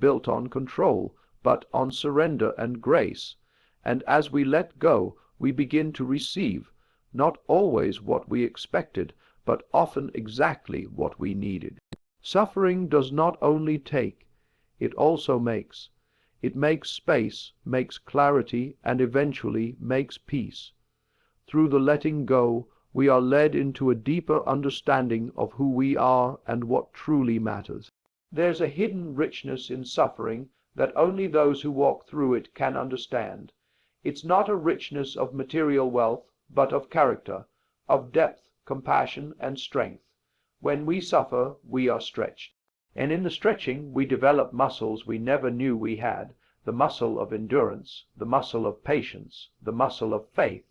built on control, but on surrender and grace. And as we let go, we begin to receive, not always what we expected, but often exactly what we needed. Suffering does not only take, it also makes. It makes space, makes clarity, and eventually makes peace. Through the letting go, we are led into a deeper understanding of who we are and what truly matters. There's a hidden richness in suffering that only those who walk through it can understand. It's not a richness of material wealth, but of character, of depth, compassion, and strength. When we suffer, we are stretched. And in the stretching, we develop muscles we never knew we had, the muscle of endurance, the muscle of patience, the muscle of faith.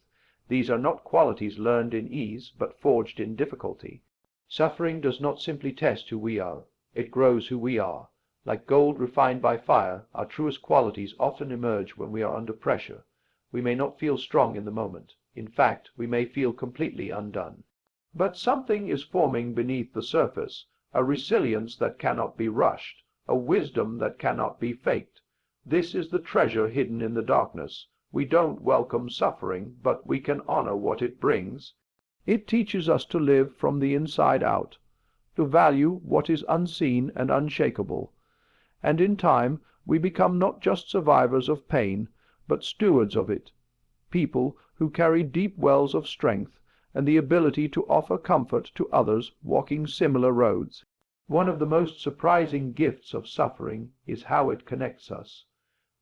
These are not qualities learned in ease, but forged in difficulty. Suffering does not simply test who we are, it grows who we are. Like gold refined by fire, our truest qualities often emerge when we are under pressure. We may not feel strong in the moment. In fact, we may feel completely undone. But something is forming beneath the surface, a resilience that cannot be rushed, a wisdom that cannot be faked. This is the treasure hidden in the darkness. We don't welcome suffering, but we can honor what it brings. It teaches us to live from the inside out, to value what is unseen and unshakable. And in time, we become not just survivors of pain, but stewards of it, people who carry deep wells of strength and the ability to offer comfort to others walking similar roads. One of the most surprising gifts of suffering is how it connects us.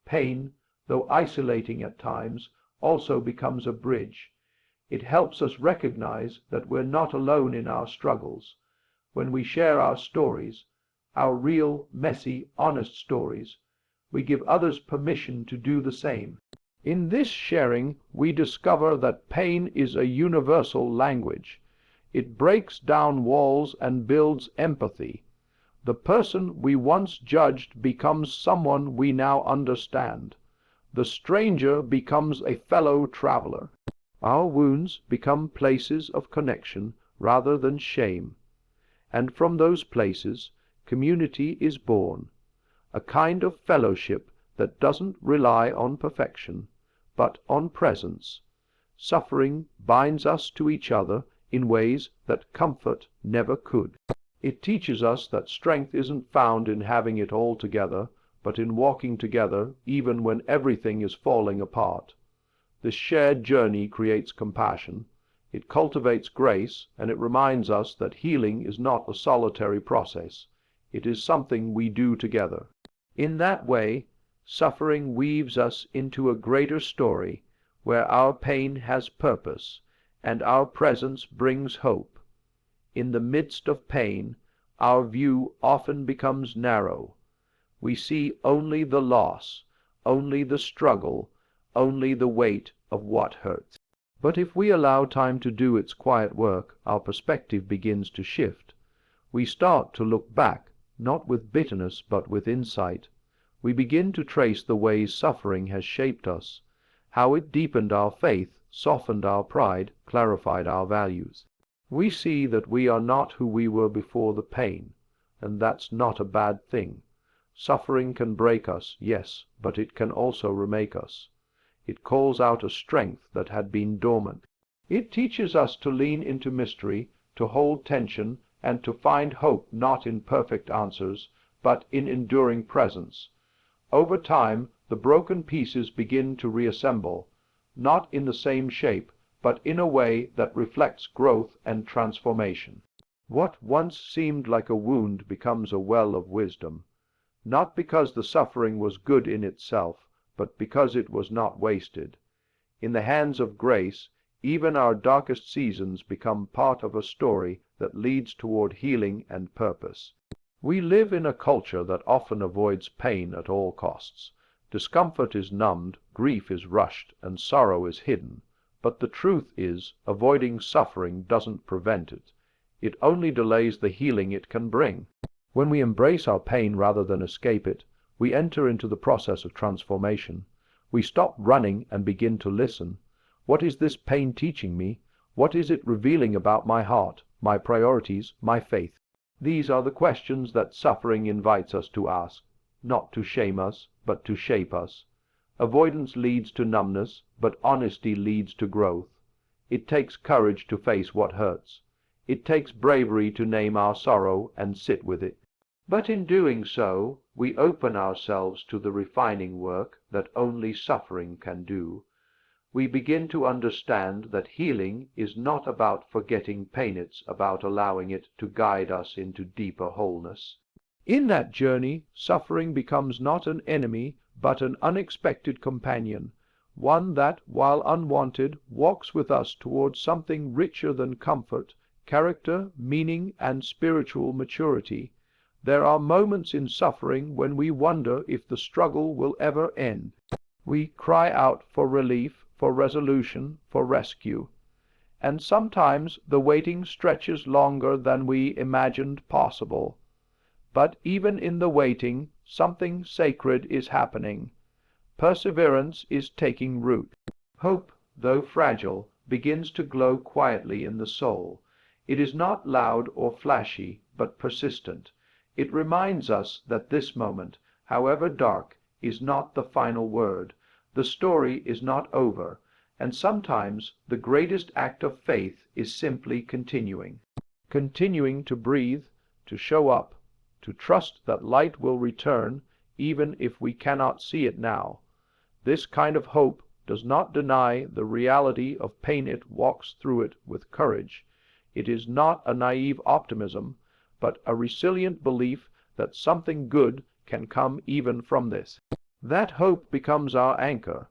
Pain, though isolating at times, also becomes a bridge. It helps us recognize that we're not alone in our struggles. When we share our stories, our real, messy, honest stories, we give others permission to do the same. In this sharing, we discover that pain is a universal language. It breaks down walls and builds empathy. The person we once judged becomes someone we now understand. The stranger becomes a fellow traveler. Our wounds become places of connection rather than shame. And from those places, community is born, a kind of fellowship that doesn't rely on perfection, but on presence. Suffering binds us to each other in ways that comfort never could. It teaches us that strength isn't found in having it all together, but in walking together even when everything is falling apart. This shared journey creates compassion, it cultivates grace, and it reminds us that healing is not a solitary process. It is something we do together. In that way, suffering weaves us into a greater story, where our pain has purpose, and our presence brings hope. In the midst of pain, our view often becomes narrow. We see only the loss, only the struggle, only the weight of what hurts. But if we allow time to do its quiet work, our perspective begins to shift. We start to look back, not with bitterness but with insight. We begin to trace the ways suffering has shaped us, how it deepened our faith, softened our pride, clarified our values. We see that we are not who we were before the pain, and that's not a bad thing. Suffering can break us, yes, but it can also remake us. It calls out a strength that had been dormant. It teaches us to lean into mystery, to hold tension, and to find hope not in perfect answers, but in enduring presence. Over time, the broken pieces begin to reassemble, not in the same shape, but in a way that reflects growth and transformation. What once seemed like a wound becomes a well of wisdom, not because the suffering was good in itself, but because it was not wasted. In the hands of grace, even our darkest seasons become part of a story that leads toward healing and purpose. We live in a culture that often avoids pain at all costs. Discomfort is numbed, grief is rushed, and sorrow is hidden. But the truth is, avoiding suffering doesn't prevent it. It only delays the healing it can bring. When we embrace our pain rather than escape it, we enter into the process of transformation. We stop running and begin to listen. What is this pain teaching me? What is it revealing about my heart, my priorities, my faith? These are the questions that suffering invites us to ask. not to shame us, but to shape us. Avoidance leads to numbness, but honesty leads to growth. It takes courage to face what hurts. It takes bravery to name our sorrow and sit with it. But in doing so, we open ourselves to the refining work that only suffering can do. We begin to understand that healing is not about forgetting pain, it's about allowing it to guide us into deeper wholeness. In that journey, suffering becomes not an enemy, but an unexpected companion, one that, while unwanted, walks with us towards something richer than comfort, character, meaning, and spiritual maturity. There are moments in suffering when we wonder if the struggle will ever end. We cry out for relief, for resolution, for rescue. And sometimes the waiting stretches longer than we imagined possible. But even in the waiting, something sacred is happening. Perseverance is taking root. Hope, though fragile, begins to glow quietly in the soul. It is not loud or flashy, but persistent. It reminds us that this moment, however dark, is not the final word. The story is not over, and sometimes the greatest act of faith is simply continuing. Continuing to breathe, to show up, to trust that light will return, even if we cannot see it now. This kind of hope does not deny the reality of pain. It walks through it with courage. It is not a naive optimism, but a resilient belief that something good can come even from this. That hope becomes our anchor.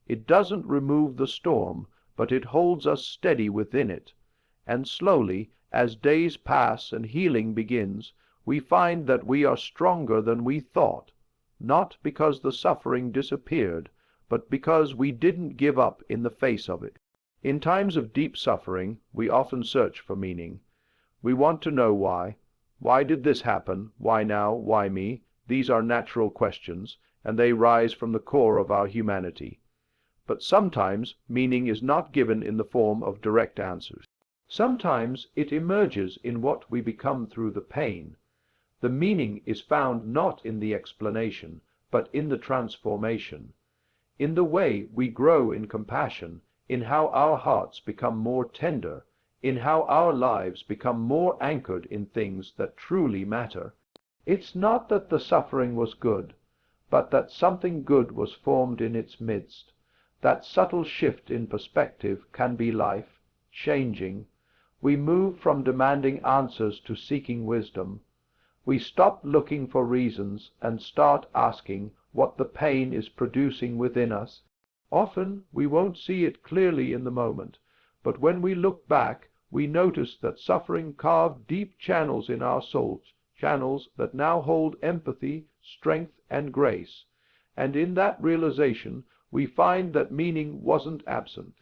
It doesn't remove the storm, but it holds us steady within it. And slowly, as days pass and healing begins, we find that we are stronger than we thought, not because the suffering disappeared, but because we didn't give up in the face of it. In times of deep suffering, we often search for meaning. We want to know why. Why did this happen? Why now? Why me? These are natural questions, and they rise from the core of our humanity. But sometimes meaning is not given in the form of direct answers. Sometimes it emerges in what we become through the pain. The meaning is found not in the explanation, but in the transformation, in the way we grow in compassion, in how our hearts become more tender, in how our lives become more anchored in things that truly matter. It's not that the suffering was good, but that something good was formed in its midst. That subtle shift in perspective can be life, changing. We move from demanding answers to seeking wisdom. We stop looking for reasons and start asking what the pain is producing within us. Often we won't see it clearly in the moment, but when we look back, we notice that suffering carved deep channels in our souls, channels that now hold empathy, strength, and grace. And in that realization, we find that meaning wasn't absent.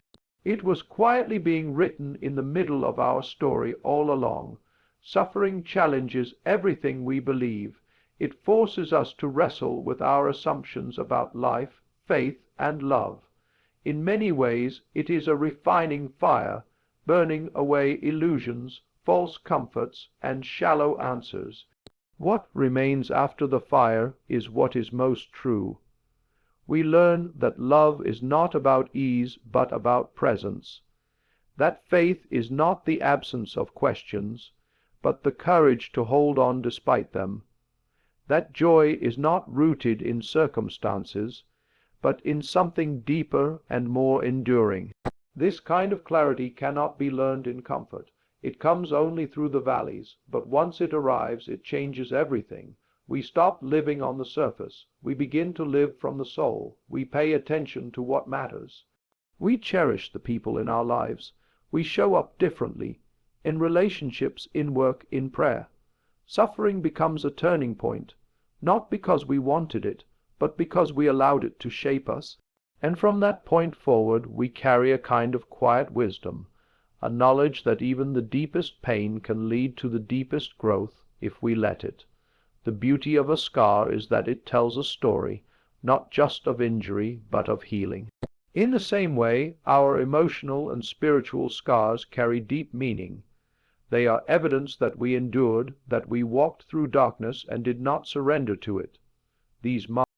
It was quietly being written in the middle of our story all along. Suffering challenges everything we believe. It forces us to wrestle with our assumptions about life, faith, and love. In many ways, it is a refining fire, burning away illusions, false comforts, and shallow answers. What remains after the fire is what is most true. We learn that love is not about ease, but about presence. That faith is not the absence of questions, but the courage to hold on despite them. That joy is not rooted in circumstances, but in something deeper and more enduring. This kind of clarity cannot be learned in comfort. It comes only through the valleys, but once it arrives, it changes everything. We stop living on the surface. We begin to live from the soul. We pay attention to what matters. We cherish the people in our lives. We show up differently, in relationships, in work, in prayer. Suffering becomes a turning point, not because we wanted it, but because we allowed it to shape us. And from that point forward, we carry a kind of quiet wisdom, a knowledge that even the deepest pain can lead to the deepest growth if we let it. The beauty of a scar is that it tells a story, not just of injury, but of healing. In the same way, our emotional and spiritual scars carry deep meaning. They are evidence that we endured, that we walked through darkness and did not surrender to it. these